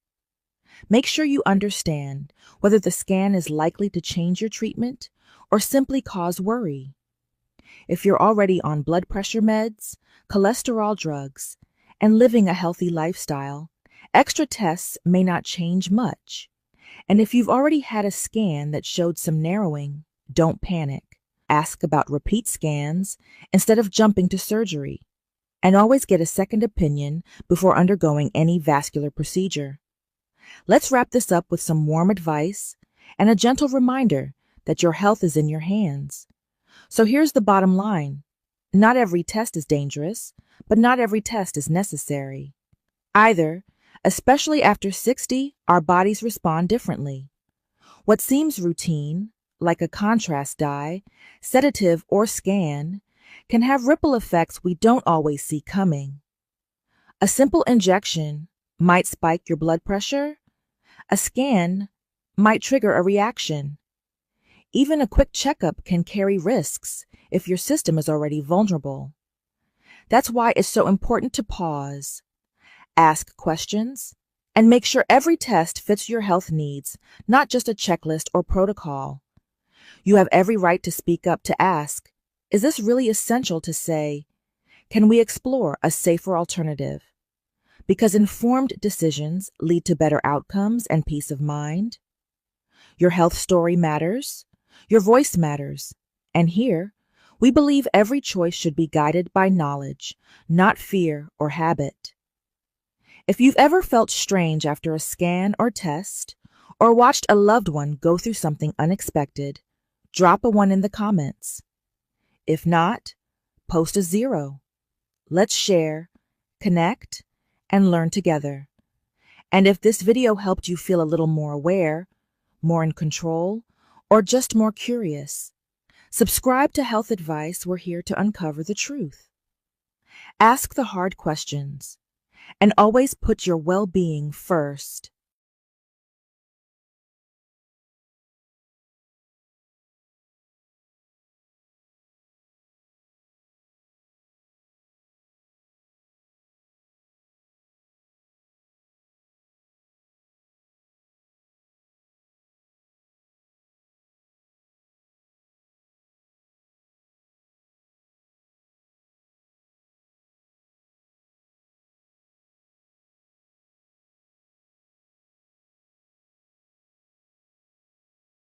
Make sure you understand whether the scan is likely to change your treatment or simply cause worry. If you're already on blood pressure meds, cholesterol drugs, and living a healthy lifestyle, extra tests may not change much. And if you've already had a scan that showed some narrowing, don't panic. Ask about repeat scans instead of jumping to surgery. And always get a second opinion before undergoing any vascular procedure. Let's wrap this up with some warm advice and a gentle reminder that your health is in your hands. So here's the bottom line. Not every test is dangerous, but not every test is necessary. Either, especially after 60, our bodies respond differently. What seems routine, like a contrast dye, sedative, or scan, can have ripple effects we don't always see coming. A simple injection might spike your blood pressure. A scan might trigger a reaction. Even a quick checkup can carry risks if your system is already vulnerable. That's why it's so important to pause, ask questions, and make sure every test fits your health needs, not just a checklist or protocol. You have every right to speak up, to ask, is this really essential, to say, can we explore a safer alternative? Because informed decisions lead to better outcomes and peace of mind. Your health story matters. Your voice matters. And here, we believe every choice should be guided by knowledge, not fear or habit. If you've ever felt strange after a scan or test, or watched a loved one go through something unexpected, drop a 1 in the comments. If not, post a 0. Let's share, connect, and learn together. And if this video helped you feel a little more aware, more in control, or just more curious, subscribe to Health Advice. We're here to uncover the truth. Ask the hard questions, and always put your well-being first.